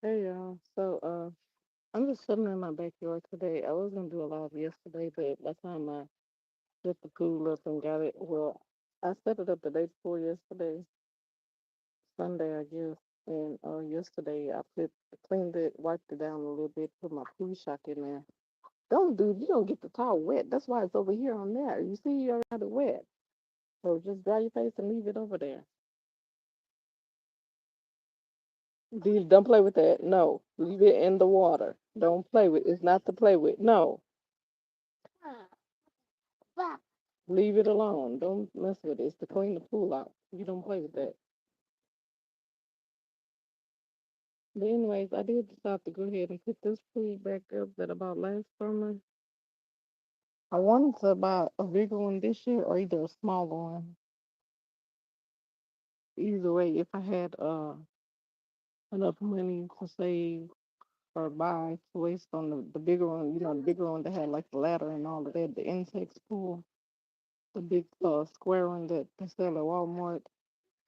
Hey y'all. I'm just sitting in my backyard today. I was gonna do a lot yesterday, but by the time I set the pool up and got it, well, I set it up the day before yesterday, Sunday, I guess. And yesterday I cleaned it, wiped it down a little bit, put my pool shock in there. Don't do You don't get the towel wet. That's why it's over here on there. You see, you already got it wet. So just dry your face and leave it over there. Don't play with that. No, leave it in the water. Don't play with. It's not to play with. No, leave it alone. Don't mess with it. It's to clean the pool out. You don't play with that. But anyways, I did decide to go ahead and put this pool back up that I bought last summer. I wanted to buy a bigger one this year or either a smaller one. Either way, if I had enough money to save or buy to waste on the bigger one, the bigger one that had like the ladder and all of that, the insects pool, the big square one that they sell at Walmart.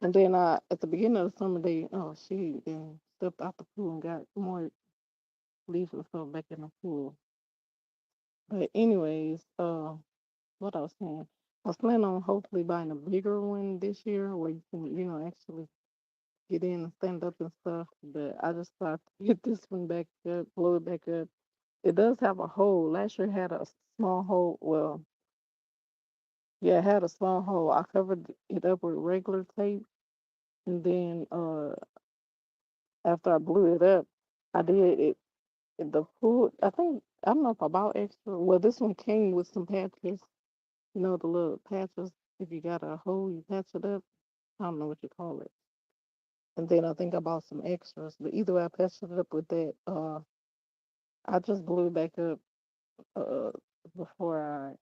And then at the beginning of the summer, she then stepped out the pool and got more leaves and stuff back in the pool. But anyways, what I was saying, I was planning on hopefully buying a bigger one this year where you can, actually get in and stand up and stuff. But I just thought to get this one back up, blow it back up. It does have a hole. Last year it had a small hole. Well, yeah, it had a small hole. I covered it up with regular tape, and then after I blew it up, I did it. The pool, I don't know if I bought extra. Well, this one came with some patches. The little patches. If you got a hole, you patch it up. I don't know what you call it. And then I think I bought some extras. But either way, I patched it up with that. I just blew it back up uh before I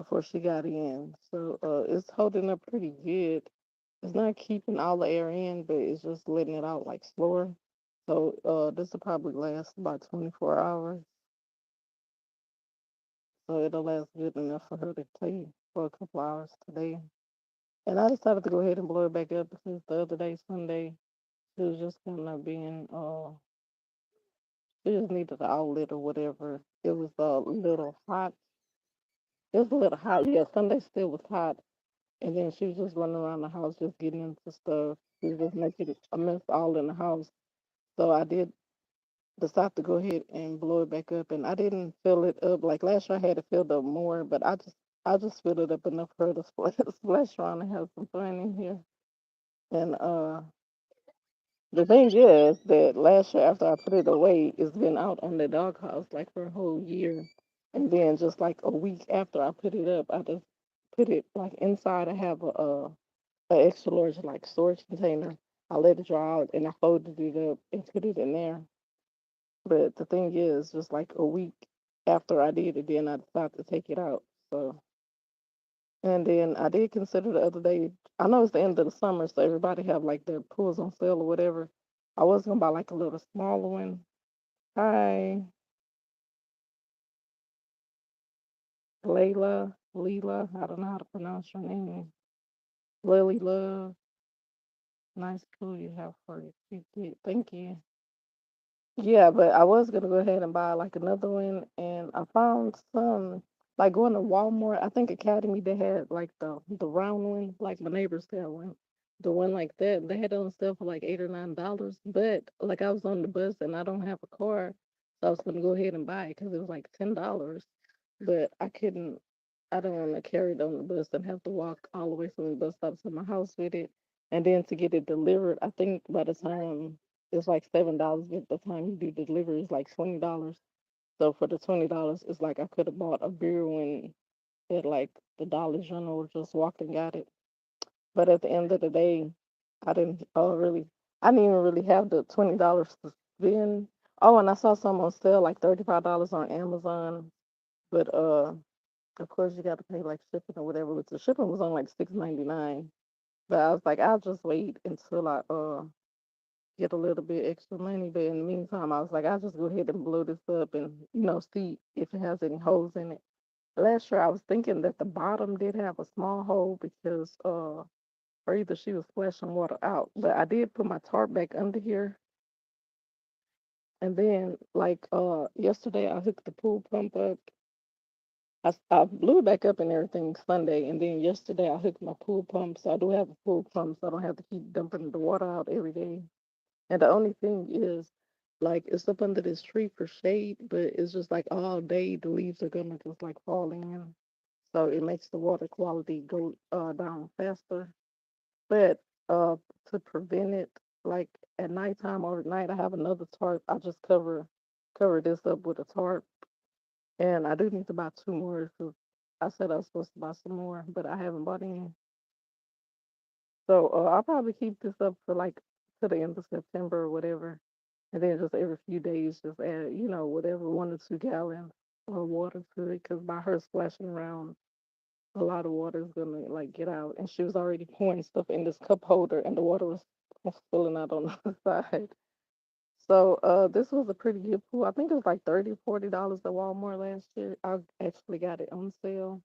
before she got in. So it's holding up pretty good. It's not keeping all the air in, but it's just letting it out like slower. So this will probably last about 24 hours. So it'll last good enough for her to play for a couple hours today. And I decided to go ahead and blow it back up because the other day, Sunday, she was just kind of being, she just needed an outlet or whatever. It was a little hot. It was a little hot. Yeah, Sunday still was hot. And then she was just running around the house, just getting into stuff. She was just making a mess all in the house. So I did decide to go ahead and blow it back up. And I didn't fill it up like last year. I had to fill it up more, but I just filled it up enough for her to splash around and have some fun in here. And the thing is that last year after I put it away, it's been out on the doghouse like for a whole year. And then just like a week after I put it up, I just put it like inside. I have a extra large like storage container. I let it dry out and I folded it up and put it in there. But the thing is, just like a week after I did it, then I decided to take it out. So, and then I did consider the other day. I know it's the end of the summer, so everybody have like their pools on sale or whatever. I was gonna buy like a little smaller one. Hi, Leila. I don't know how to pronounce your name. Lily Love. Nice pool you have for your feet. Thank you. Yeah, but I was gonna go ahead and buy like another one, and I found some like going to Walmart. I think Academy they had like the round one, like my neighbors had one, the one like that. They had it on sale for like $8 or $9. But like I was on the bus and I don't have a car, so I was gonna go ahead and buy it because it was like $10. But I couldn't. I don't want to carry it on the bus and have to walk all the way from the bus stop to my house with it, and then to get it delivered. I think by the time it's like $7, but the time you do delivery it's like $20. So for the $20, it's like I could have bought a beer when at like the Dollar General or just walked and got it. But at the end of the day, I didn't even really have the $20 to spend. Oh, and I saw some on sale like $35 on Amazon, but of course you got to pay like shipping or whatever. But the shipping was on like $6.99. But I was like, I'll just wait until I get a little bit extra money. But in the meantime, I was like, I'll just go ahead and blow this up and see if it has any holes in it. Last year, I was thinking that the bottom did have a small hole because or either she was splashing water out. But I did put my tarp back under here, And then like yesterday I hooked the pool pump up. I blew it back up and everything Sunday, and then yesterday I hooked my pool pump, so I do have a pool pump, so I don't have to keep dumping the water out every day. And the only thing is, like, it's up under this tree for shade, but it's just like all day the leaves are gonna just like fall in, so it makes the water quality go down faster. But to prevent it, like at nighttime or at night, I have another tarp. I just cover this up with a tarp, and I do need to buy two more because I said I was supposed to buy some more, but I haven't bought any. So I'll probably keep this up for like to the end of September or whatever, and then just every few days, just add whatever 1 or 2 gallons of water to it. Because by her splashing around, a lot of water is gonna like get out. And she was already pouring stuff in this cup holder, and the water was spilling out on the other side. So this was a pretty good pool. I think it was like $30, $40 at Walmart last year. I actually got it on sale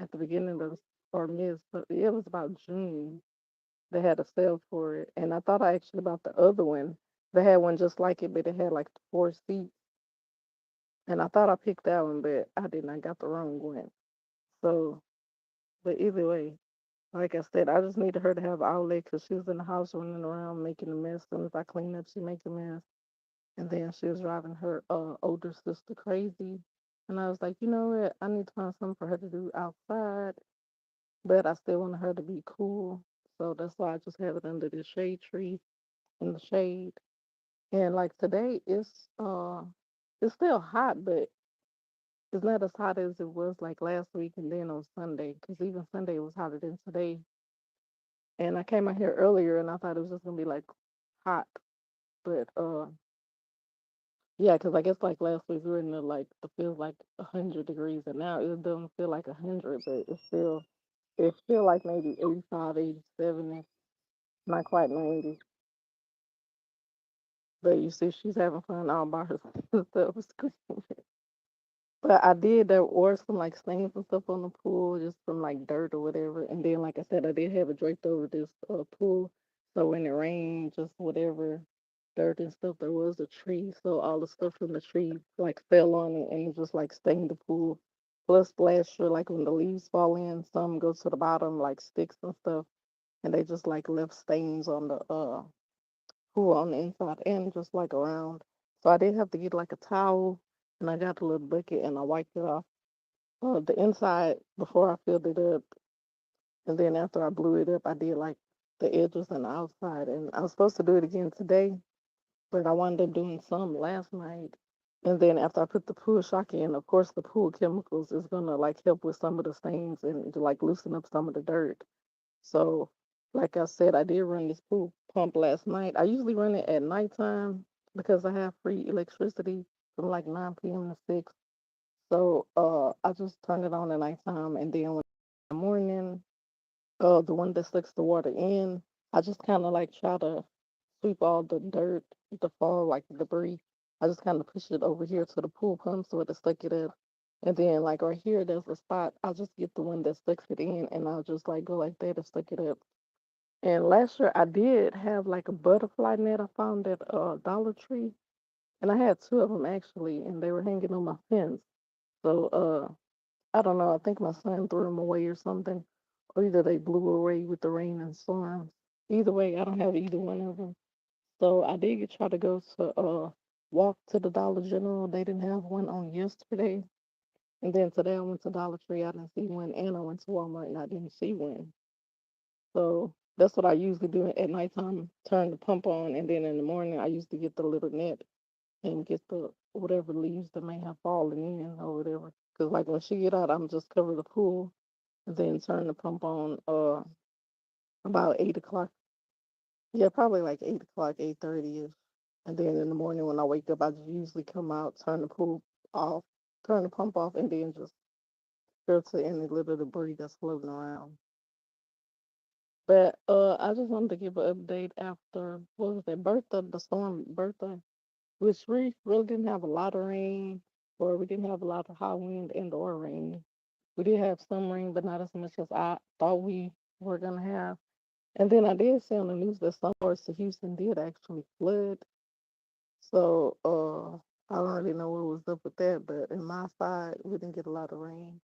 at the beginning of or mid, but it was about June. They had a sale for it, and I thought I actually bought the other one. They had one just like it, but it had like 4 seats, and I thought I picked that one, but I didn't. I got the wrong one. So, but either way, like I said, I just needed her to have an outlet because she was in the house running around making a mess. As soon as I clean up, she make a mess. And then she was driving her older sister crazy. And I was like, you know what? I need to find something for her to do outside, but I still wanted her to be cool. So that's why I just have it under the shade tree in the shade. And like today, it's still hot, but it's not as hot as it was like last week and then on Sunday. Because even Sunday was hotter than today. And I came out here earlier and I thought it was just gonna be like hot, but yeah, because I guess like last week we were in the like it feels like 100 degrees, and now it doesn't feel like 100, but it feel like maybe 85, 87, not quite 90. But you see, she's having fun all by herself screaming. But I did there were some like stains and stuff on the pool, just some like dirt or whatever. And then like I said, I did have it draped over this pool. So when it rained, just whatever dirt and stuff, there was a tree. So all the stuff from the tree like fell on it and it just like stained the pool. Plus last year, like when the leaves fall in, some go to the bottom like sticks and stuff, and they just like left stains on the pool on the inside and just like around. So I did have to get like a towel and I got a little bucket and I wiped it off the inside before I filled it up. And then after I blew it up, I did like the edges and the outside. And I was supposed to do it again today, but I wound up doing some last night. And then after I put the pool shock in, of course, the pool chemicals is gonna like help with some of the stains and to like loosen up some of the dirt. So, like I said, I did run this pool pump last night. I usually run it at nighttime because I have free electricity from like 9 p.m. to 6. So, I just turn it on at nighttime, and then when in the morning, the one that sucks the water in, I just kind of like try to sweep all the dirt, the fall, like the debris. I just kind of push it over here to the pool pump so it'll suck it up. And then, like right here, there's a spot. I'll just get the one that sucks it in, and I'll just like go like that and suck it up. And last year I did have like a butterfly net I found at Dollar Tree, and I had two of them actually, and they were hanging on my fence. So I don't know. I think my son threw them away or something, or either they blew away with the rain and storms. Either way, I don't have either one of them. So I did try to go to walk to the Dollar General. They didn't have one on yesterday, and then today I went to Dollar Tree. I didn't see one, and I went to Walmart and I didn't see one. So that's what I usually do at nighttime. Turn the pump on, and then in the morning I used to get the little net and get the whatever leaves that may have fallen in or whatever. Cause like when she get out, I'm just cover the pool and then turn the pump on about 8 o'clock. Yeah, probably like 8 o'clock, 8:30 ish. And then in the morning when I wake up, I just usually come out, turn the pool off, turn the pump off, and then just filter any little debris that's floating around. But I just wanted to give an update after what was that Bertha, the storm Bertha, which we really didn't have a lot of rain, or we didn't have a lot of high wind and or rain. We did have some rain, but not as much as I thought we were gonna have. And then I did see on the news that some parts of Houston did actually flood. So I don't really know what was up with that, but in my side we didn't get a lot of rain.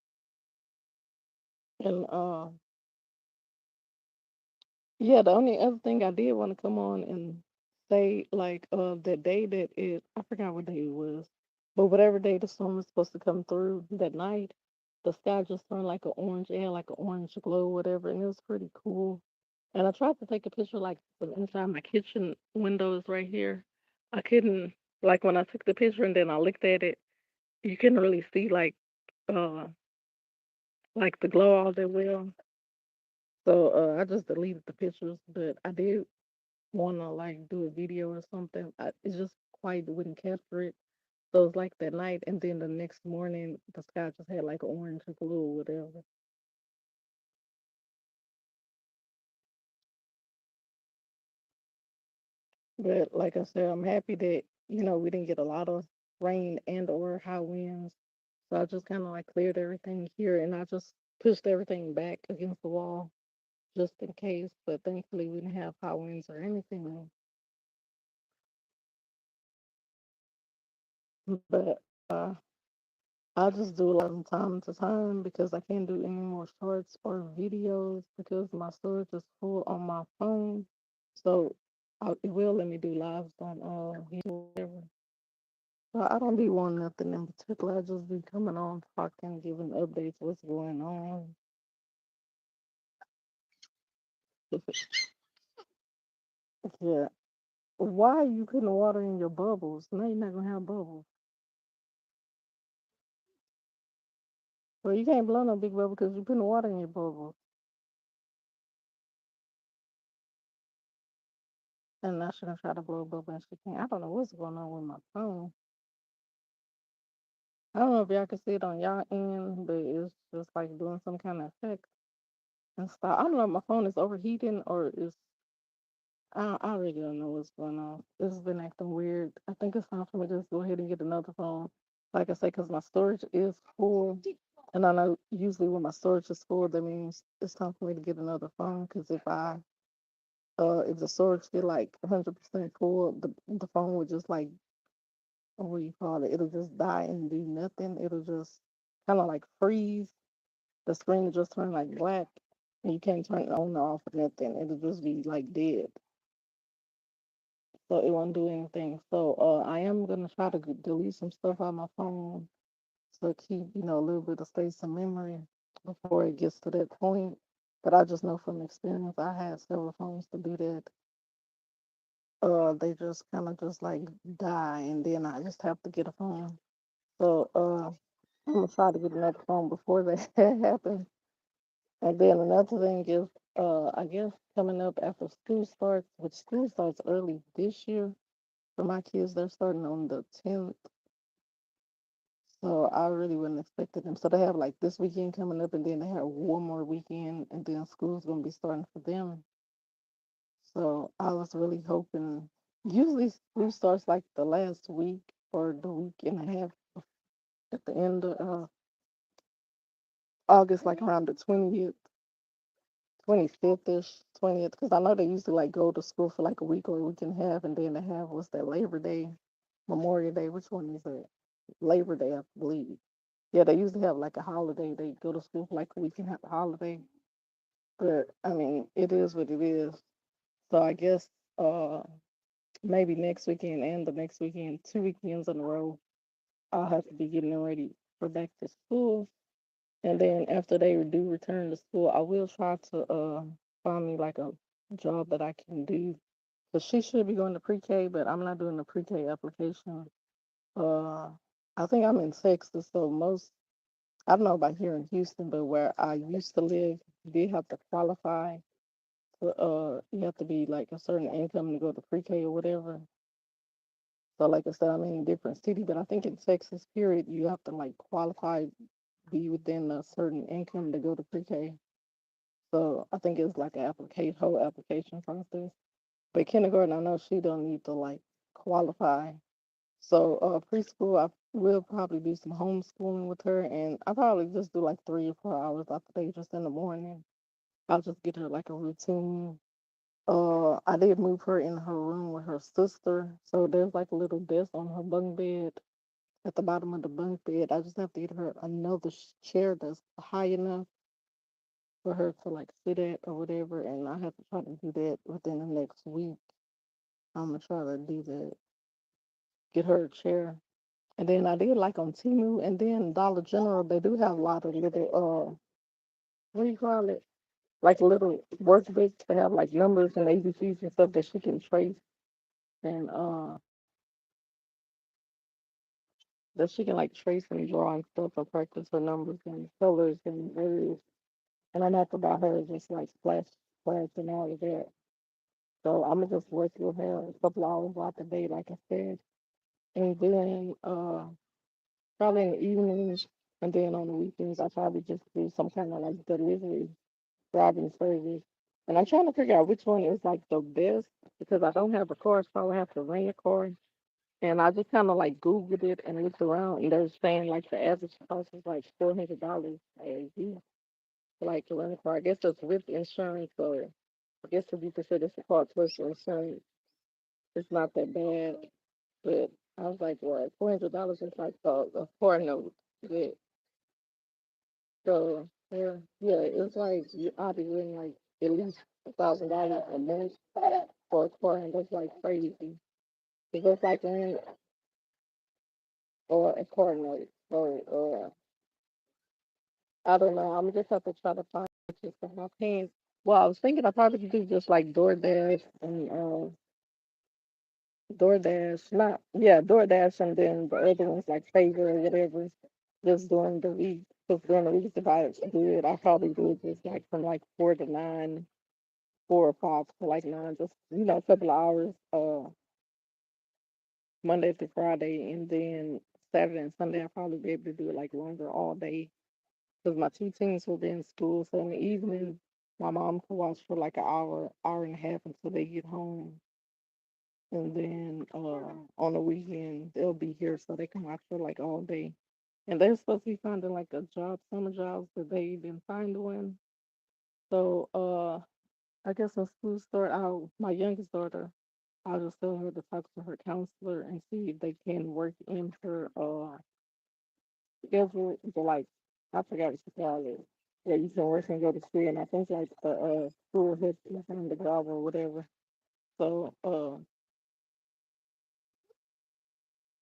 And yeah, the only other thing I did want to come on and say, like, the day that I forgot what day it was, but whatever day the storm was supposed to come through that night, the sky just turned like an orange, it had like an orange glow, whatever, and it was pretty cool. And I tried to take a picture, like, from inside my kitchen windows right here. I couldn't, like, when I took the picture and then I looked at it, you couldn't really see, uh, like the glow all that well. So I just deleted the pictures, but I did wanna like do a video or something. It's just quite wouldn't capture it. So it's like that night, and then the next morning the sky just had like orange or blue or whatever. But like I said, I'm happy that we didn't get a lot of rain and or high winds. So I just kind of like cleared everything here, and I just pushed everything back against the wall just in case. But thankfully we didn't have high winds or anything. But I just do a lot from time to time because I can't do any more shorts or videos because my storage is full on my phone. So it will let me do lives on YouTube or whatever. So I don't be wanting nothing in particular. I just be coming on talking, giving updates what's going on. Yeah. Why you putting water in your bubbles? Now you're not gonna have bubbles. Well, you can't blow no big bubble because you're putting water in your bubbles. And now she's gonna try to blow a bubble and she can't. I don't know what's going on with my phone. I don't know if y'all can see it on y'all end, but it's just like doing some kind of effect and stuff. I don't know if my phone is overheating or is I really don't know what's going on. It's been acting weird. I think it's time for me to just go ahead and get another phone. Like I say, because my storage is full, and I know usually when my storage is full, that means it's time for me to get another phone. Because if the storage get like 100% full, the phone would just like what do you call it? It'll just die and do nothing. It'll just kind of like freeze. The screen will just turn like black, and you can't turn it on or off or nothing. It'll just be like dead, so it won't do anything. So I am gonna try to delete some stuff out my phone to keep a little bit of space and memory before it gets to that point. But I just know from experience, I had several phones to do that. They just kind of just like die, and then I just have to get a phone. So I'm gonna try to get another phone before that happens. And then another thing is, I guess coming up after school starts, which school starts early this year for my kids. They're starting on the 10th, so I really wasn't expecting them. So they have like this weekend coming up, and then they have one more weekend, and then school's gonna be starting for them. So I was really hoping. Usually school starts like the last week or the week and a half at the end of August, like around the 20th. 25th ish, 20th, because I know they used to like go to school for like a week or a week and a half, and then they have what's that Labor Day, Memorial Day. Which one is it? Labor Day, I believe. Yeah, they usually have like a holiday. They go to school for like a week and have a holiday. But I mean, it is what it is. So I guess uh maybe next weekend and the next weekend, 2 weekends in a row, I'll have to be getting ready for back to school. And then after they do return to school, I will try to find me like a job that I can do. But she should be going to pre-K, but I'm not doing the pre-K application. Uh, I think I'm in Texas, so I don't know about here in Houston, but where I used to live, you did have to qualify. You have to be like a certain income to go to pre-K or whatever. So like I said, I'm in a different city, but I think in Texas, period, you have to like qualify, be within a certain income to go to pre-K. So I think it's like an whole application process. But kindergarten, I know she don't need to like qualify. So preschool, I will probably do some homeschooling with her, and I probably just do like 3 or 4 hours after they just in the morning. I'll just get her like a routine. I did move her in her room with her sister, so there's like a little desk on her bunk bed at the bottom of the bunk bed. I just have to get her another chair that's high enough for her to like sit at or whatever, and I have to try to do that within the next week. I'm gonna try to do that, get her a chair. And then I did like on Temu and then Dollar General, they do have a lot of little what do you call it? Like little workbooks that have like numbers and ABCs and stuff that she can trace and that she can like trace and draw and stuff or practice her numbers and colors and words. And I'm not about her just like splash and all of that. So I'm gonna just work with her a couple hours out the day, like I said. And then probably in the evenings and then on the weekends I probably just do some kind of like delivery driving service. And I'm trying to figure out which one is like the best because I don't have a car, so I would have to rent a car. And I just kind of like Googled it and looked around, and they're saying like the average cost is like $400 a year for like to rent a car. I guess that's with insurance, or I guess if you consider this a car plus insurance, it's not that bad. But I was like, well, $400 is like a car note. But so yeah, it's like I'll be getting like at least $1,000 a month for a car, and that's like crazy. It goes like rent or a car note. So I don't know. I'm just have to try to find just my pants. Well, I was thinking I probably could do just like DoorDash and DoorDash, not yeah, DoorDash, and then the other ones like Favor or whatever. Just during the week, because during the week if I do it, I probably do it just like from like 4 to 9, 4 or 5 to like 9, just a couple of hours, Monday to Friday, and then Saturday and Sunday I'll probably be able to do it like longer all day because my two teens will be in school. So in the evening, my mom can watch for like an hour, hour and a half until they get home. And then on the weekend, they'll be here so they can watch for like all day. And they're supposed to be finding like a job, summer jobs that they didn't find one. So I guess when school start out, my youngest daughter, I'll just tell her to talk to her counselor and see if they can work in her schedule to like I forgot what you call it. Yeah, you can work and go to school, and I think like the school has on the job or whatever. So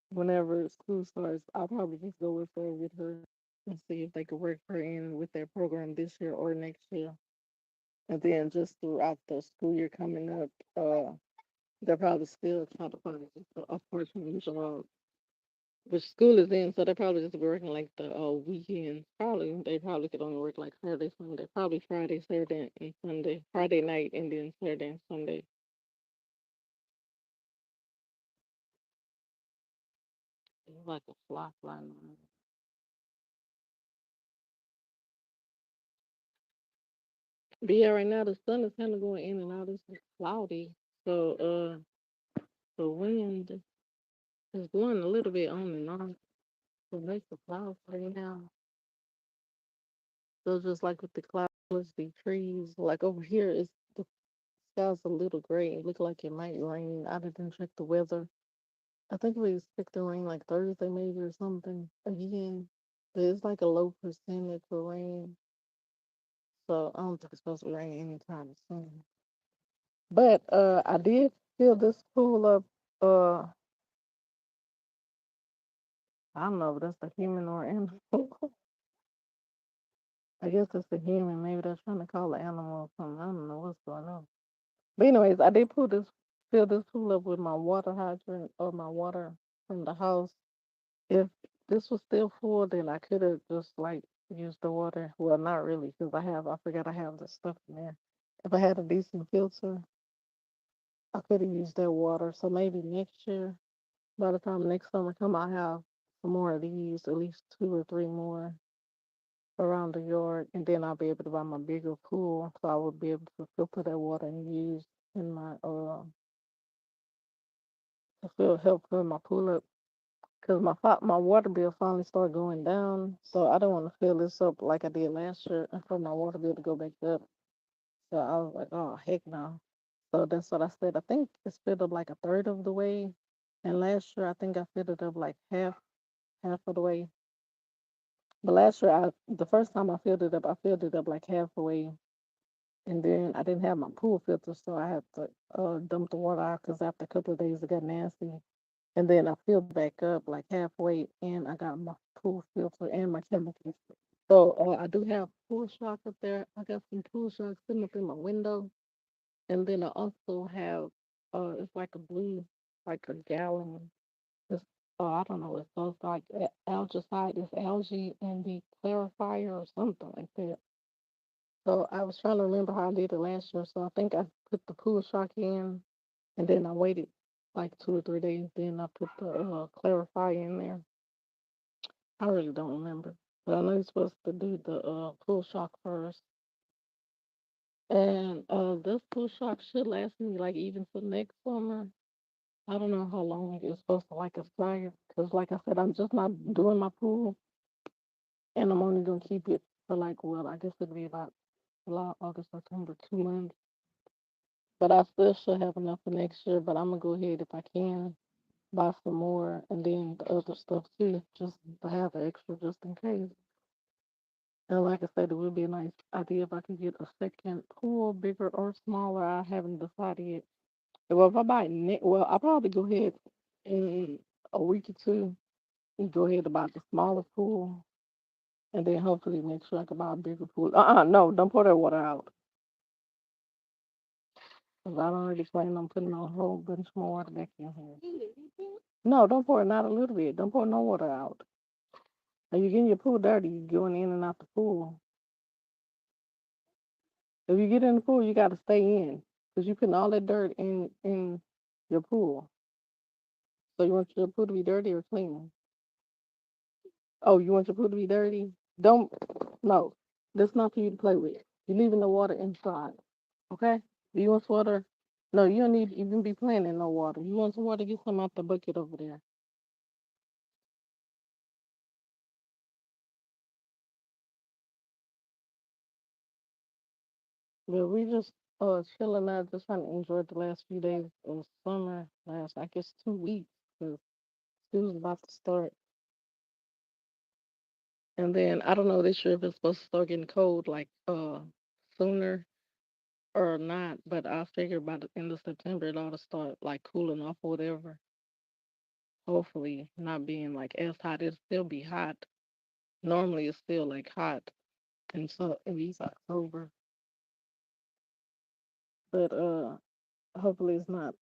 whenever school starts, I'll probably just go with her and see if they could work her in with their program this year or next year. And then just throughout the school year coming up, they'll probably still try to find a part-time job. But school is in, so they probably just be working like the weekends. Probably they probably could only work like Saturday, Sunday. Probably Friday, Saturday, and Sunday. Friday night and then Saturday and Sunday. It's like a fly flying around. But yeah, right now the sun is kind of going in and out. It's cloudy, so the wind is blowing a little bit on and on. So it makes the clouds right now. So just like with the clouds, the trees. Like over here, it's the sky's a little gray. It look like it might rain. I didn't check the weather. I think we expect to rain like Thursday maybe or something again. But it's like a low percentage for rain. So I don't think it's supposed to rain anytime soon. But I did fill this pool up. I don't know if that's a human or animal. I guess it's a human. Maybe they're trying to call an animal or something. I don't know what's going on. But anyways, I did fill this pool up with my water hydrant or my water from the house. If this was still full, then I could have just like used the water. Well, not really, because I forgot I have the stuff in there. If I had a decent filter, I could have used that water. So maybe next year, by the time next summer come, I'll have some more of these, at least 2 or 3 more around the yard, and then I'll be able to buy my bigger pool, so I will be able to filter that water and use in my to help fill my pool up. Cause my water bill finally started going down, so I don't want to fill this up like I did last year and for my water bill to go back up. So I was like, oh heck no. So that's what I said. I think it's filled up like a third of the way. And last year I think I filled it up like half of the way. But last year the first time I filled it up like halfway. And then I didn't have my pool filter, so I had to dump the water out because after a couple of days it got nasty. And then I filled back up like halfway, and I got my pool filter and my chemicals. So I do have pool shock up there. I got some pool shock sitting up in my window, and then I also have it's like a blue, like a gallon. It's I don't know. It's both like algicide, it's algae and the clarifier or something like that. So I was trying to remember how I did it last year. So I think I put the pool shock in, and then I waited like 2 or 3 days. Then I put the clarifier in there. I really don't remember, but I know you're supposed to do the pool shock first. And this pool shock should last me like even for next summer. I don't know how long it's supposed to like expire because, like I said, I'm just not doing my pool, and I'm only gonna keep it for like well, I guess it'll be about July, August, September, 2 months. But I still should have enough for next year. But I'm gonna go ahead if I can buy some more, and then the other stuff too, just to have an extra just in case. And like I said, it would be a nice idea if I could get a second pool, bigger or smaller. I haven't decided yet. Well, if I buy it, well, I'll probably go ahead in a week or two and go ahead and buy the smaller pool, and then hopefully next year I can buy a bigger pool. No, don't pour that water out, because I don't really plan on putting a whole bunch more water back in here. No, don't pour it, not a little bit. Don't pour no water out. If you're getting your pool dirty, you're going in and out the pool. If you get in the pool, you got to stay in because you're putting all that dirt in your pool. So you want your pool to be dirty or clean? Oh, you want your pool to be dirty? Don't. No, that's not for you to play with. You're leaving the water inside. Okay? Do you want some water? No, you don't need to even be playing in no water. You want some water? Get some out the bucket over there. But we just chilling out, just trying to enjoy the last few days of summer. Last, I guess, 2 weeks because school's about to start. And then I don't know this year if it's supposed to start getting cold like sooner or not, but I figure by the end of September it ought to start like cooling off or whatever. Hopefully not being like as hot. It'll still be hot. Normally it's still like hot and so it is October. But hopefully it's not.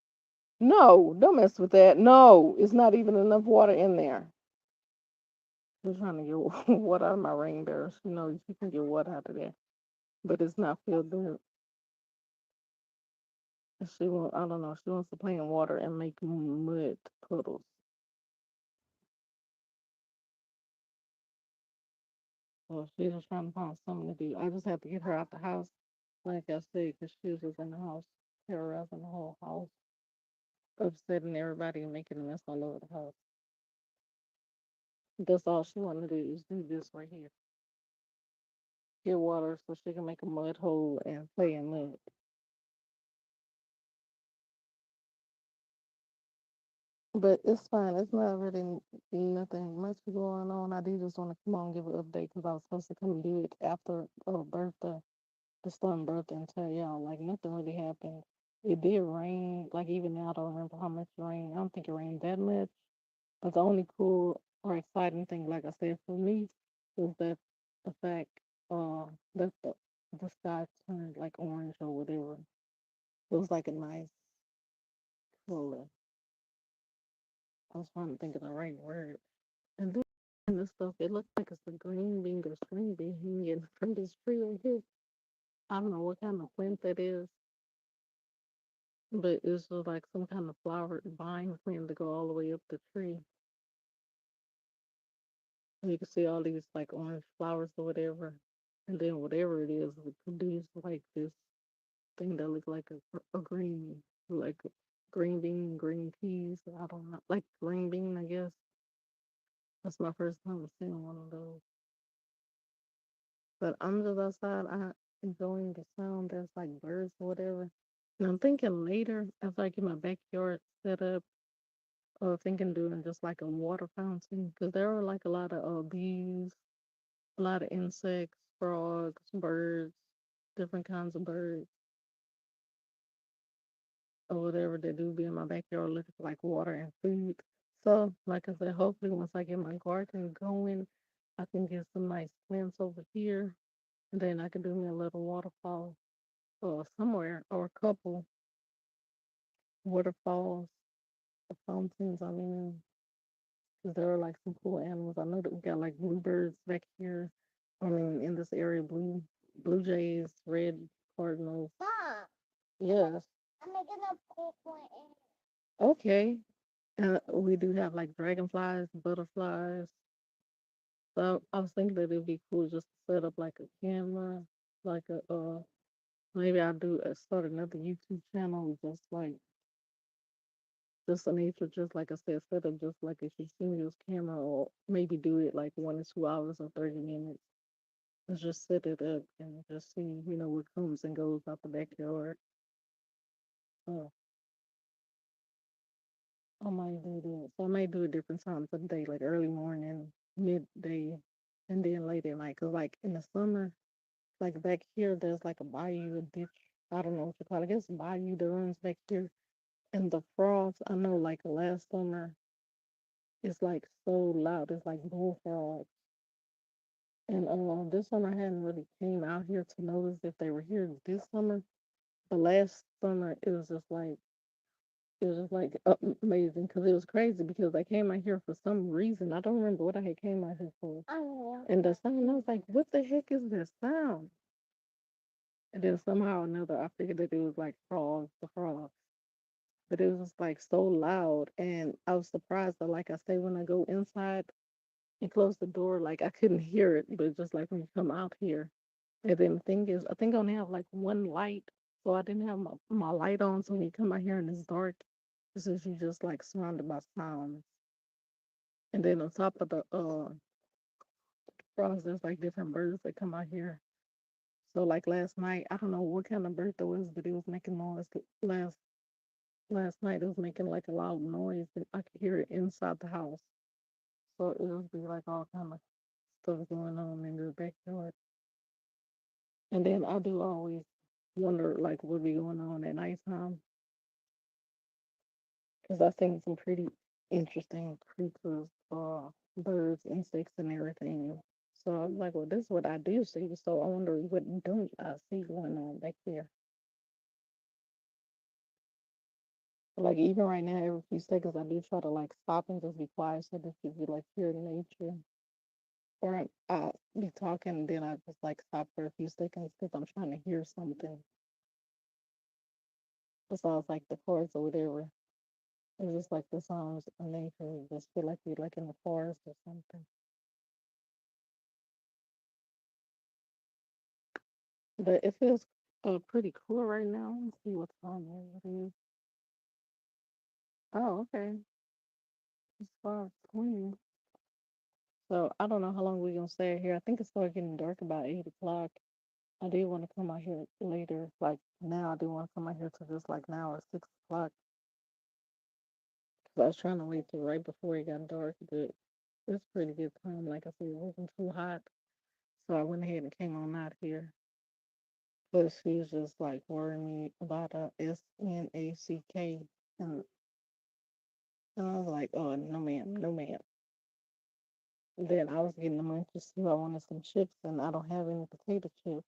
No, don't mess with that. No, it's not even enough water in there. I'm trying to get water out of my rain barrels. You know, you can get water out of there. But it's not filled in. And she want, I don't know, she wants to play in water and make mud puddles. So she's just trying to find something to do. I just have to get her out the house, like I said, because she was just in the house, terrorizing the whole house, upsetting everybody and making a mess all over the house. That's all she want to do is do this right here. Get water so she can make a mud hole and play in mud. But it's fine. It's not really nothing much going on. I do just want to come on and give an update because I was supposed to come and do it after birthday, the storm birthday, and tell y'all like nothing really happened. It did rain. Like even now, I don't remember how much rain. I don't think it rained that much. But the only cool or exciting thing, like I said, for me, was that the fact that the sky turned like orange or whatever. It was like a nice color. I was trying to think of the right word. And then this stuff, it looks like it's a green bean or string bean hanging from this tree right here. I don't know what kind of plant that is, but it's just like some kind of flower vine plant to go all the way up the tree. And you can see all these like orange flowers or whatever. And then whatever it is, it produce like this thing that looks like a green, like a green bean, green peas. I don't know, like green bean, I guess. That's my first time seeing one of those. But I'm just outside, I enjoying the sound. There's like birds or whatever. And I'm thinking later, after I get my backyard set up, thinking doing just like a water fountain, because there are like a lot of bees, a lot of insects, frogs, birds, different kinds of birds, or whatever they do be in my backyard looking for like water and food. So, like I said, hopefully once I get my garden going, I can get some nice plants over here, and then I can do me a little waterfall or somewhere, or a couple waterfalls, or fountains. I mean, 'cause there are like some cool animals. I know that we got like bluebirds back here. I mean, in this area, blue jays, red cardinals. Stop. Yes. I'm making a pool point. Okay. We do have like dragonflies, butterflies. So I was thinking that it'd be cool just to set up like a camera, like a maybe I'll do start another YouTube channel with just a nature, just like I said, set up just like a continuous camera, or maybe do it like 1 or 2 hours or 30 minutes. Let's just set it up and just see, what comes and goes out the backyard. Oh, I might do that. So I might do it different times of the day, like early morning, midday, and then late at night. Cause like in the summer, like back here, there's like a bayou, a ditch. I don't know what you call it. I guess a bayou that runs back here. And the frogs, I know like last summer, it's like so loud. It's like bullfrogs. And this summer I hadn't really came out here to notice if they were here this summer. But last summer it was just like amazing because it was crazy because I came out here for some reason. I don't remember what I had came out here for. Oh, and the sound, I was like, what the heck is this sound? And then somehow or another, I figured that it was like frogs, the frogs. But it was just like so loud. And I was surprised that, like I say, when I go inside and close the door, like I couldn't hear it. But just like when you come out here. And then the thing is, I think I only have like one light. So I didn't have my light on. So when you come out here and it's dark, it's just you just like surrounded by sounds. And then on top of the frogs, there's like different birds that come out here. So like last night, I don't know what kind of bird that was, but it was making noise. Last night it was making like a loud noise, and I could hear it inside the house. So it would be like all kind of stuff going on in the backyard. And then I do always wonder like what be going on at nighttime because I seen some pretty interesting creatures, birds, insects, and everything. So I'm like, well, this is what I do see. So I wonder what don't I see going on back there. Like even right now, every few seconds, I do try to like stop and just be quiet so that you can like hear nature. Or I be talking, and then I just like stop for a few seconds because I'm trying to hear something besides like the chords or whatever. It's just like the sounds of nature. You just feel like you're like in the forest or something. But it feels pretty cool right now. Let's see what time it is. Oh, okay. It's 5:20. So I don't know how long we're gonna stay here. I think it started getting dark about 8 o'clock. I do want to come out here later. Like now, I do want to come out here to just like now or 6 o'clock. Cause I was trying to wait till right before it got dark, but it's pretty good time. Like I said, it wasn't too hot, so I went ahead and came on out here. But she was just like worrying me about a SNACK, and I was like, oh no ma'am, no ma'am. Then I was getting the munchies too. I wanted some chips, and I don't have any potato chips.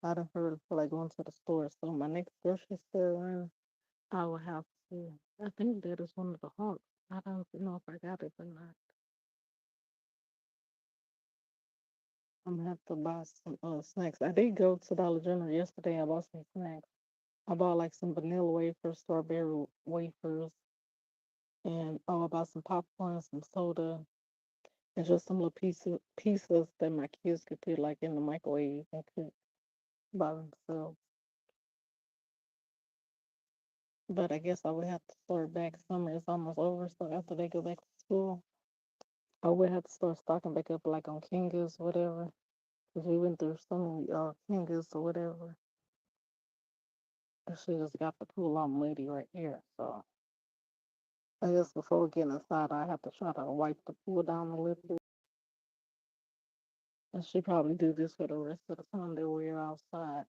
I done heard for like going to the store. So my next grocery store run, I will have to. I think that is one of the hawks. I don't know if I got it or not. I'm gonna have to buy some snacks. I did go to Dollar General yesterday. I bought some snacks. I bought like some vanilla wafers, strawberry wafers, and I bought some popcorn, some soda, and just some little pieces that my kids could put like in the microwave and cook by themselves. But I guess I would have to start back. Summer is almost over, so after they go back to school, I would have to start stocking back up like on Kingas, whatever. Because we went through so many Kingas or whatever. This shit just got the pool all muddy right here. So I guess before getting inside, I have to try to wipe the pool down a little bit. I should probably do this for the rest of the time that we're outside.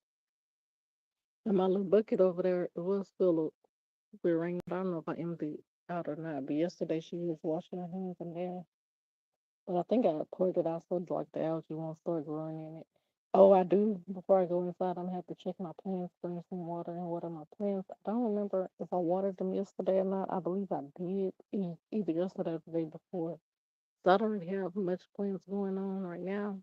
And my little bucket over there, it was still with rain. I don't know if I emptied it out or not. But yesterday she was washing her hands in there. But I think I poured it out so like the algae won't start growing in it. Oh, I do. Before I go inside, I'm gonna have to check my plants, bring some water and water my plants. I don't remember if I watered them yesterday or not. I believe I did, either yesterday or the day before. So I don't really have much plants going on right now.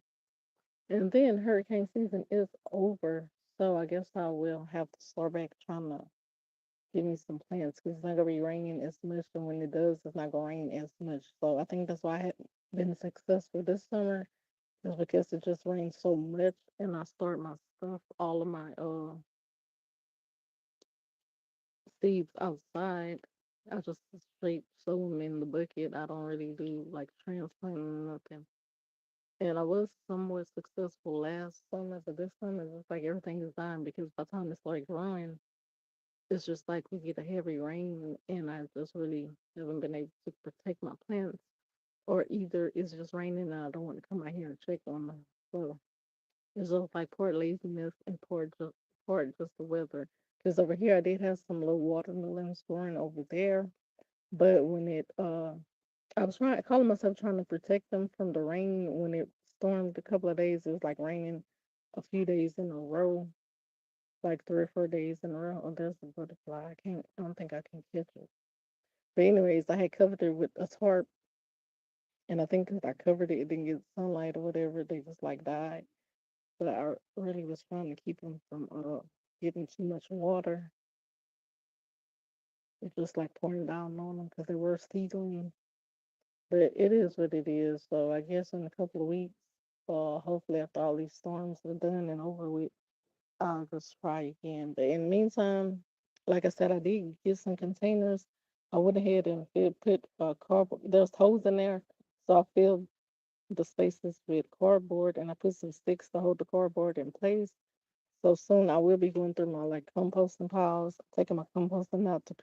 And then hurricane season is over, so I guess I will have to start back trying to give me some plants because it's not gonna be raining as much, and when it does, it's not gonna rain as much. So I think that's why I haven't been successful this summer is because it just rains so much, and I start my stuff, all of my seeds outside. I just straight sow them in the bucket. I don't really do like transplanting or nothing. And I was somewhat successful last summer, but this summer it's just like everything is dying because by the time it starts growing, it's just like we get a heavy rain, and I just really haven't been able to protect my plants, or either it's just raining and I don't want to come out here and check on them. So it's just like poor laziness and poor just the weather. Because over here I did have some little watermelons growing over there, but when it I was calling myself trying to protect them from the rain when it stormed a couple of days. It was like raining a few days in a row, like 3 or 4 days in a row. Oh, there's a butterfly. I don't think I can catch it. But anyways, I had covered it with a tarp, and I think 'cause I covered it, it didn't get sunlight or whatever. They just like died. But I really was trying to keep them from getting too much water. It's just like pouring down on them because they were seedling. But it is what it is. So I guess in a couple of weeks, hopefully after all these storms are done and over with, I'll just try again. But in the meantime, like I said, I did get some containers. I went ahead and put cardboard. There's holes in there, so I filled the spaces with cardboard, and I put some sticks to hold the cardboard in place. So soon I will be going through my like composting piles, taking my composting out to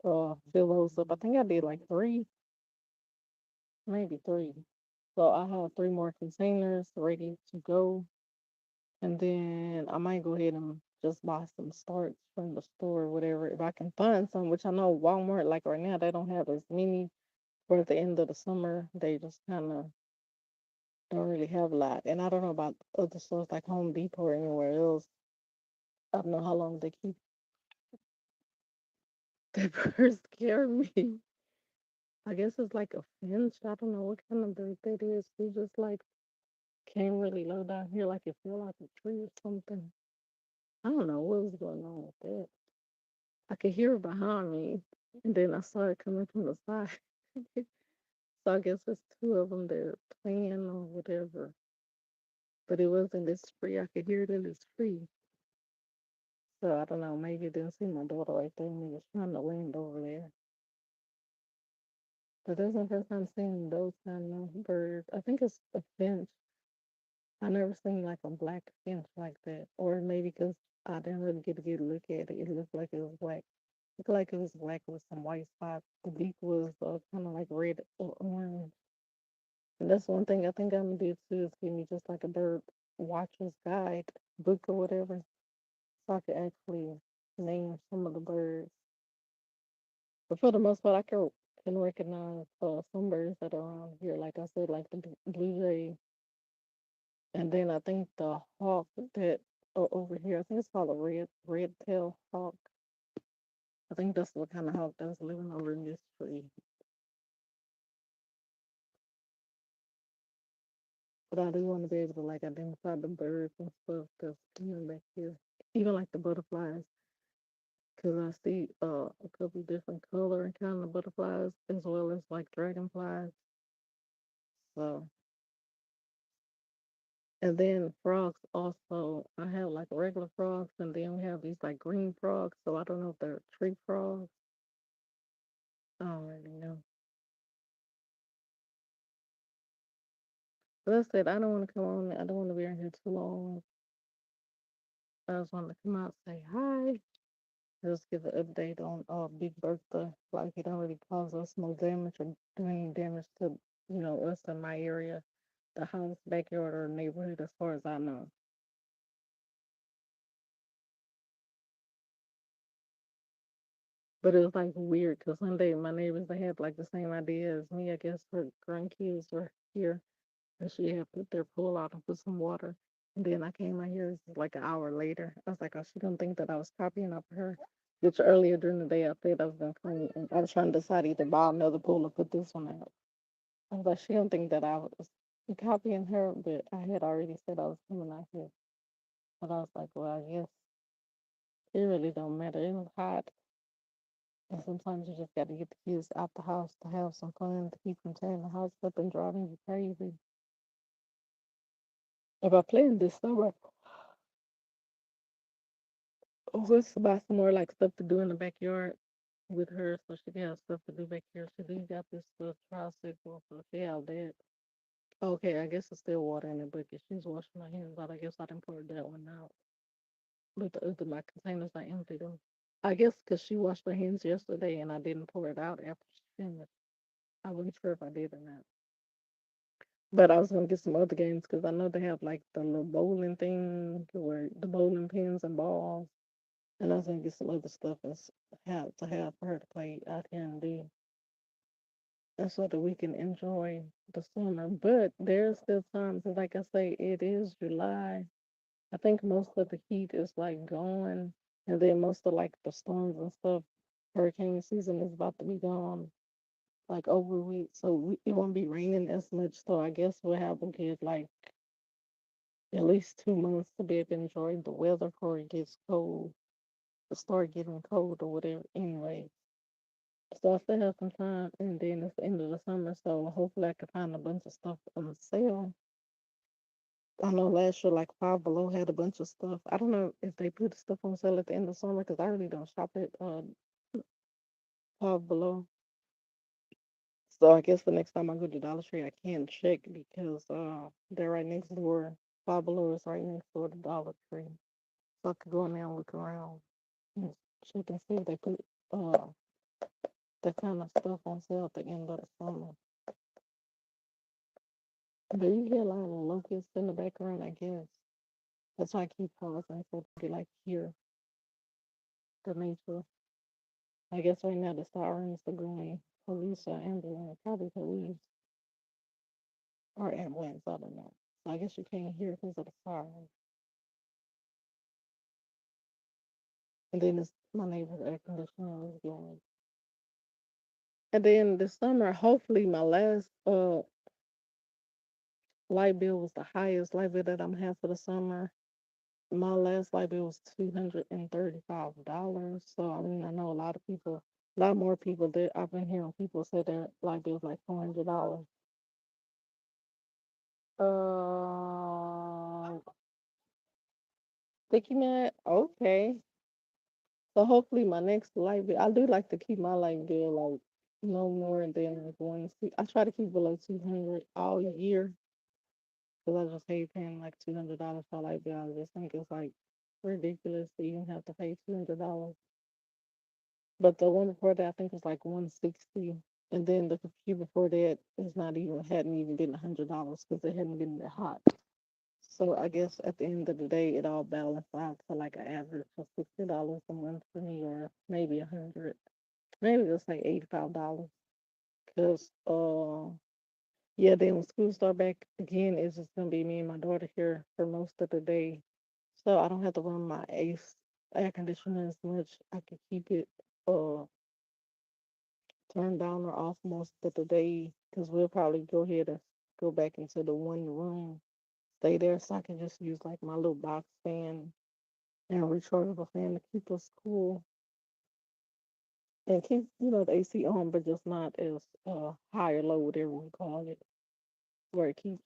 fill those up. I think I did like three, maybe three. So I have three more containers ready to go. And then I might go ahead and just buy some starts from the store or whatever. If I can find some, which I know Walmart, like right now, they don't have as many for at the end of the summer. They just kind of don't really have a lot. And I don't know about other stores like Home Depot or anywhere else. I don't know how long they keep the birds scare me. I guess it's like a finch. I don't know what kind of bird that is. It just like came really low down here, like it fell like a tree or something. I don't know what was going on with that. I could hear it behind me, and then I saw it coming from the side. So I guess it's two of them that are playing or whatever. But it wasn't this free. I could hear it in this free. So I don't know. Maybe it didn't see my daughter right there. And he was trying to land over there. But that's the first time seeing those kind of birds. I think it's a finch. I never seen like a black finch like that. Or maybe because I didn't really get a good look at it. It looked like it was black. Looked like it was black with some white spots. The beak was kind of like red or orange. And that's one thing I think I'm gonna do too is give me just like a bird watcher's guide book or whatever, so I can actually name some of the birds. But for the most part, can recognize some birds that are around here. Like I said, like the blue jay, and then I think the hawk that are over here. I think it's called a red tail hawk. I think that's what kind of hawk that's living over in this tree. But I do want to be able to like identify the birds and stuff that's back here. Even like the butterflies, because I see a couple different color and kind of butterflies as well as like dragonflies. So and then frogs also. I have like regular frogs, and then we have these like green frogs. So I don't know if they're tree frogs. I don't really know. But that's it. I don't want to come on. I don't want to be in here too long. I just want to come out and say hi. Just give an update on Big Bertha. Like it don't really cause us no damage or do any damage to, us in my area, the house, backyard, or neighborhood, as far as I know. But it was like weird because one day my neighbors they had like the same idea as me. I guess her grandkids were here and she had put their pool out and put some water. And then I came out here like an hour later. I was like, oh, she don't think that I was copying off of her. Which earlier during the day I said I was gonna clean and I was trying to decide either buy another pool or put this one out. I was like, she don't think that I was copying her, but I had already said I was coming out here. But I was like, well, I guess it really don't matter. It was hot. And sometimes you just got to get the kids out the house to have some fun to keep from tearing the house up and driving you crazy. If I planned this summer, was to buy some more like stuff to do in the backyard with her so she can have stuff to do back here. She do got this tricycle, so she have that. Okay, I guess it's still water in the bucket. She's washing my hands out. I guess I didn't pour that one out. But the other my containers are empty though. I guess because she washed her hands yesterday and I didn't pour it out after she finished. I wasn't sure if I did or not. But I was gonna get some other games because I know they have like the little bowling thing where the bowling pins and balls. And I was gonna get some other stuff and have for her to play out here and do, and so that we can enjoy the summer. But there's still times, and like I say, it is July. I think most of the heat is like gone, and then most of like the storms and stuff, hurricane season is about to be gone, like over a week. So it won't be raining as much. So I guess we'll have a good like at least 2 months to be able to enjoy the weather before it gets cold, to start getting cold or whatever. Anyway, so I still have some time, and then it's the end of the summer, so hopefully I can find a bunch of stuff on sale. I know last year, like Five Below had a bunch of stuff. I don't know if they put stuff on sale at the end of summer because I really don't shop at Five Below. So I guess the next time I go to Dollar Tree, I can check because they're right next door. Five Below is right next door to Dollar Tree, so I could go in there and look around and check and see if they put uh that kind of stuff on sale at the end of the summer. But you hear a lot of locusts in the background, I guess. That's why I keep pausing so they like hear the nature. I guess right now the sirens are going. Police or ambulance, probably police or ambulance, I don't know. So I guess you can't hear because of the sirens. And then it's my neighbor's air conditioner is going. And then this summer, hopefully my last light bill was the highest light bill that I'm gonna have for the summer. My last light bill was $235. So I mean, I know a lot of people, a lot more people that I've been hearing people say their light bill's like $400. Sticky man, okay. So hopefully my next light bill, I do like to keep my light bill like no more than like one. I try to keep it below 200 all year because I just hate paying like $200 for a light bill. I just think it's like ridiculous to even have to pay $200. But the one before that, I think was like 160, and then the few before that is not even hadn't even been $100 because it hadn't been that hot. So I guess at the end of the day, it all balanced out to like an average of $60 a month for me, or maybe 100, maybe let's say $85. Cause yeah, then when school start back again, it's just gonna be me and my daughter here for most of the day, so I don't have to run my ace air conditioner as much. I can keep it uh turn down or off most of the day because we'll probably go ahead and go back into the one room, stay there so I can just use like my little box fan and rechargeable fan to keep us cool and keep, the AC on, but just not as high or low, whatever we call it, where it keeps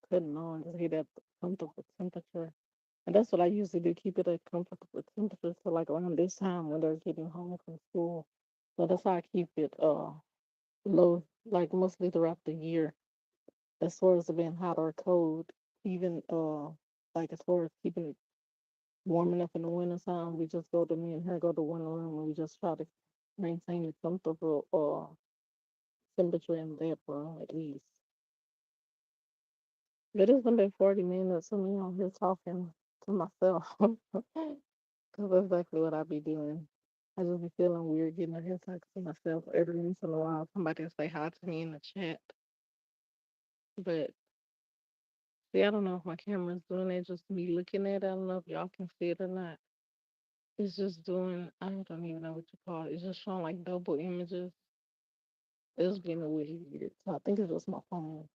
cutting on, just hit that comfortable temperature. And that's what I usually do, keep it at comfortable temperature to like around this time when they're getting home from school. So that's how I keep it low, like mostly throughout the year, as far as it being hot or cold, even like as far as keeping it warm enough in the winter time. We just go to me and her go to one room and we just try to maintain a comfortable temperature in that room at least. But it's been 40 minutes of me on here talking to myself. Because that's exactly what I be doing. I just be feeling weird getting on here talking to myself every once in a while. Somebody will say hi to me in the chat. But see, I don't know if my camera's doing it, just me looking at it. I don't know if y'all can see it or not. It's just doing, I don't even know what you call it. It's just showing like double images. It's getting really weird. So I think it's just my phone.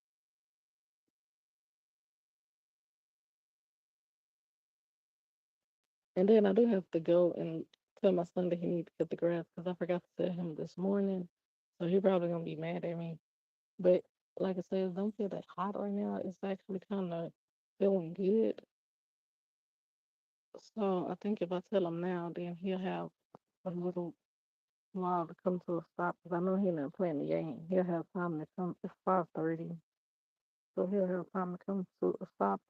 And then I do have to go and tell my son that he needs to cut the grass because I forgot to tell him this morning. So he probably gonna be mad at me. But like I said, it don't feel that hot right now. It's actually kind of feeling good. So I think if I tell him now, then he'll have a little while to come to a stop. Because I know he's not playing the game. He'll have time to come. It's 5:30, so he'll have time to come to a stop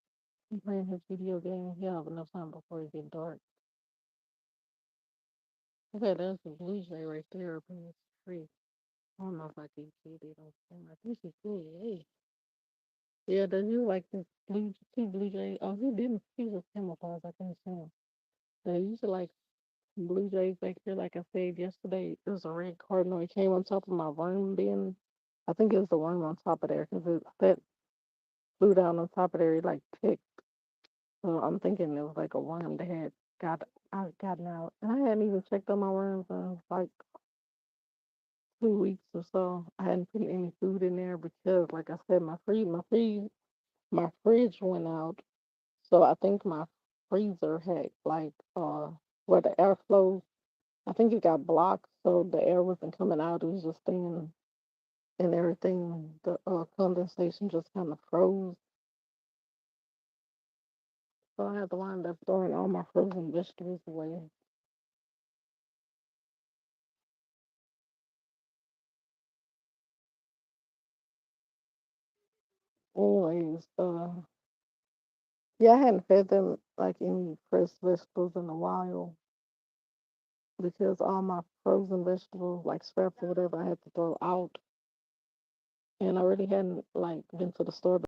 and playing his video game. He'll have enough time before it get dark. Okay, there's a blue jay right there, but it's free. I don't know if I can get it on camera. I think it's good. Hey. Yeah, does you like this blue jay? Oh, he didn't. He was camouflage. I couldn't see him. They used to like blue jays back here. Like I said yesterday, there was a red cardinal. It came on top of my worm bin. I think it was the worm on top of there because that flew down on top of there. It like picked. So I'm thinking it was like a worm that had gotten out. And I hadn't even checked on my worms in like 2 weeks or so. I hadn't put any food in there because, like I said, my fridge went out. So I think my freezer had like where the airflow. I think it got blocked, so the air wasn't coming out. It was just staying and everything. The condensation just kind of froze. So I had to wind up throwing all my frozen vegetables away. Anyways, yeah, I hadn't fed them like any fresh vegetables in a while because all my frozen vegetables, like scraps or whatever, I had to throw out. And I already hadn't like been to the store to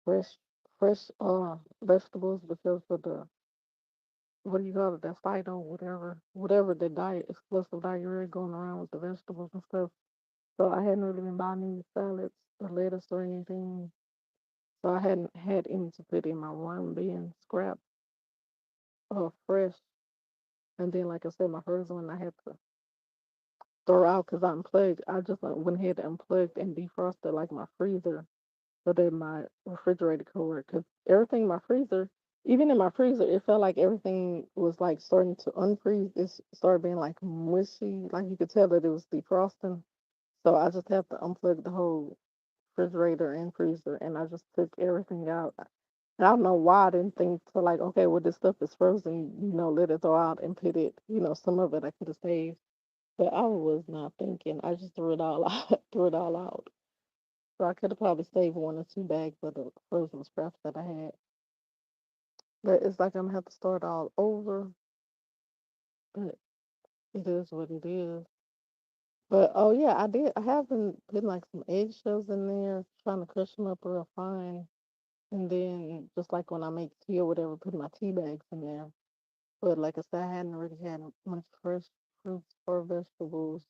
fresh fresh vegetables because of the what do you call it, that phyto, whatever the diet explosive diarrhea going around with the vegetables and stuff. So I hadn't really been buying any salads or lettuce or anything. So I hadn't had any to put in my worm bin scrap fresh. And then like I said, my first one I had to throw out because I unplugged. I just went ahead and unplugged and defrosted like my freezer so that my refrigerator could work. Because everything in my freezer, even in my freezer, it felt like everything was like starting to unfreeze. It started being like mushy, like you could tell that it was defrosting. So I just had to unplug the whole refrigerator and freezer, and I just took everything out. And I don't know why I didn't think to like, okay, well this stuff is frozen, let it thaw out and put it, some of it I could have saved. But I was not thinking. I just threw it all out, threw it all out. So I could have probably saved 1 or 2 bags of the frozen scraps that I had. But it's like I'm gonna have to start all over. But it is what it is. But oh yeah, I did. I have been putting like some eggshells in there, trying to crush them up real fine. And then just like when I make tea or whatever, put my tea bags in there. But like I said, I hadn't really had much fresh fruits or vegetables.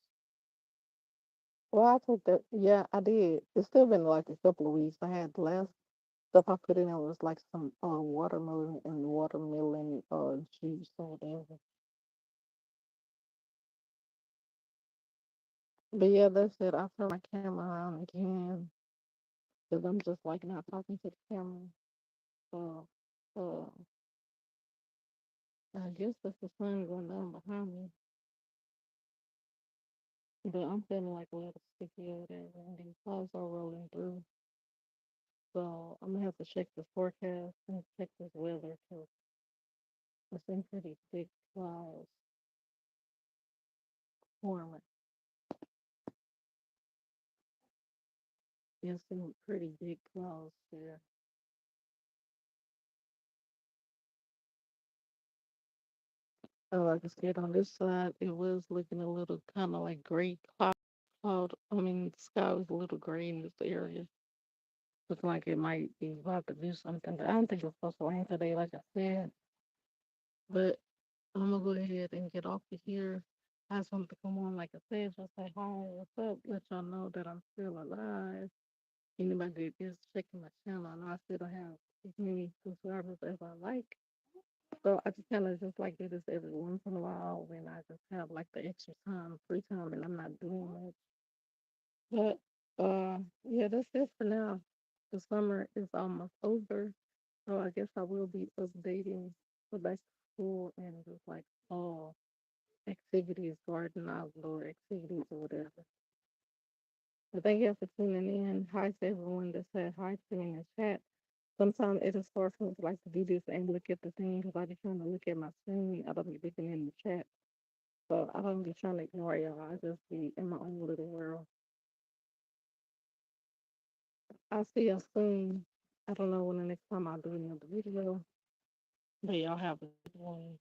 Well, I took that. Yeah, I did. It's still been like a couple of weeks. I had the last stuff I put in there was like some watermelon juice or whatever. But yeah, that's it. I'll turn my camera around again because I'm just like not talking to the camera. So, uh, I guess that's the sun going down behind me. But I'm feeling like a little sticky over there, and these clouds are rolling through. So I'm gonna have to check the forecast and check this weather because it's been pretty thick clouds forming. It's been pretty big clouds there. Like I said, on this side, it was looking a little kind of like gray cloud. I mean, the sky was a little gray in this area. Looking like it might be about to do something. But I don't think it's supposed to rain today, like I said. But I'm gonna go ahead and get off of here. I just wanted to come on, like I said, just say hi, what's up, let y'all know that I'm still alive. Anybody that is checking my channel, I know I still don't have as many subscribers as I like. So I just kind of just like do this every once in a while when I just have like the extra time, free time, and I'm not doing much. But yeah, that's it for now. The summer is almost over, so I guess I will be updating for back to school and just like fall activities, garden outdoor activities or whatever. But thank you for tuning in. Hi to everyone that said hi to me in the chat. Sometimes it is hard for me to like to do this and look at the thing because I be trying to look at my screen. I don't be looking in the chat. So I don't be trying to ignore y'all. I just be in my own little world. I'll see y'all soon. I don't know when the next time I'll do another video, but y'all have a good one.